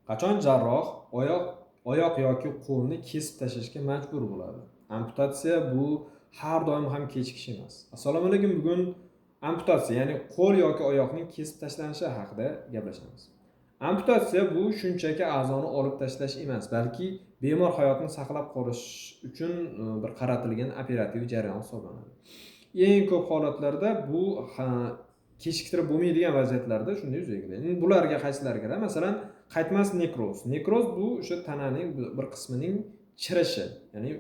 Qachon jarroh oyoq yoki qo'lni kesib tashlashga majbur bo'ladi? Amputatsiya bu har doim ham kechikish emas. Assalomu alaykum. Bugun amputatsiya, ya'ni qo'l yoki oyoqning kesib tashlanishi haqida gaplashamiz. Amputatsiya bu shunchaki a'zoni olib tashlash emas, balki bemor hayotini saqlab qolish uchun bir qaratilgan operativ jarayon hisoblanadi. Eng ko'p holatlarda bu kechiktirib bo'lmaydigan vaziyatlarda shunday yuzaga keladi. Bularga qaysilari kiradi? Masalan, qaytmas nekroz. Nekroz bu o'sha tananing bir qismining chirishi, ya'ni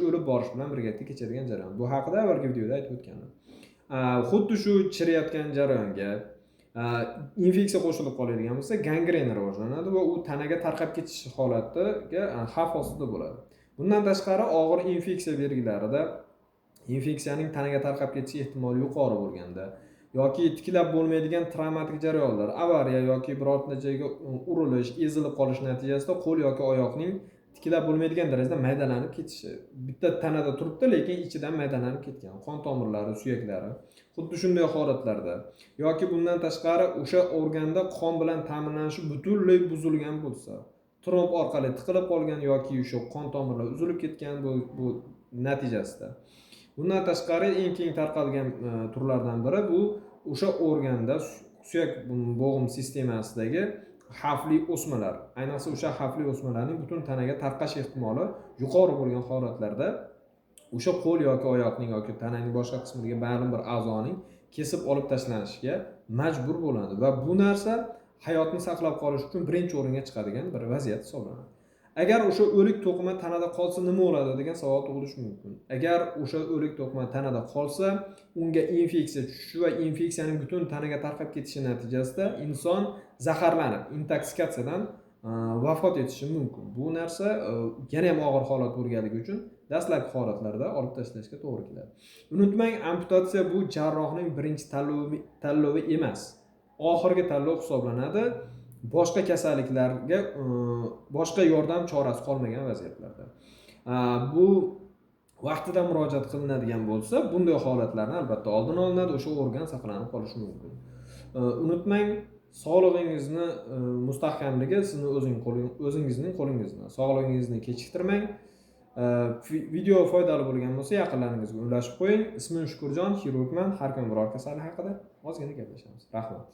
o'lib borish bilan birgalikda kechadigan jarayon. Bu haqida avvalgi videoda aytib o'tgandim. Xuddi shu chiriyotgan jarayonga infeksiya qo'shilib qoladigan bo'lsa, gangrena rivojlanadi va u tanaga tarqab ketish holatiga xavf ostida bo'ladi. Bundan tashqari, og'ir infeksiya belgilarida infeksiyaning tanaga tarqab ketish ehtimoli yuqori bo'lganda yoki tiklab bo'lmaydigan travmatik jarayonlar, avariya yoki birorta joyga urilish, ezilib qolish natijasida qo'l yoki oyoqning tiklab bo'lmaydigan darajada maydalanib ketishi. Bitta tanada turibdi, lekin ichidan maydalanib ketgan. Qon tomirlari, suyaklari xuddi shunday holatlarda yoki bundan tashqari o'sha organda qon bilan ta'minlanishi butunlay buzilgan bo'lsa, tromb orqali tiqilib qolgan yoki o'sha qon tomirlar uzilib ketgan bu natijasida. Bundan tashqari eng keng tarqalgan turlardan biri bu o'sha organda suyak bo'g'im sistemasidagi xavfli o'smalar. Ayniqsa o'sha xavfli o'smalarning butun tanaga tarqash ehtimoli yuqori bo'lgan holatlarda o'sha qo'l yoki oyoqning yoki tananing boshqa qismidagi ma'lum bir a'zoning kesib olib tashlanishiga majbur bo'ladi va bu narsa hayotni saqlab qolish uchun birinchi o'ringa chiqadigan bir vaziyat hisoblanadi. Agar o'sha o'lik to'qima tanada qolsa nima bo'ladi degan savol tug'ilishi mumkin. Agar o'sha o'lik to'qima tanada qolsa, unga infeksiya tushishi va infeksiyaning butun tanaga tarqab ketishi natijasida inson zaharlanib, intoksikatsiyadan vafot etishi mumkin. Bu narsa yana ham og'ir holat bo'lganligi uchun dastlabki holatlarda olib tashlashga to'g'ri keladi. Unutmang, amputatsiya bu jarrohning birinchi tanlovi emas. Oxirgi tanlov hisoblanadi. Boshqa kasalliklarga boshqa yordam chorasi qolmagan vaziyatlarda. Bu vaqtida murojaat qilinadigan bo'lsa, bunday holatlarni albatta oldin olinadi, o'sha organ saqlanib qolishi mumkin. Unutmang, sog'lig'ingizni mustahkamligi sizning o'zingizning qo'lingizda. Sog'lig'ingizni kechiktirmang. Video foydali bo'lgan bo'lsa, yaqinlaringizga ulashib qo'ying. Ismim Shukurjon, xirurgman. Har kuni biror kasallik haqida ozgina gaplashamiz. Rahmat.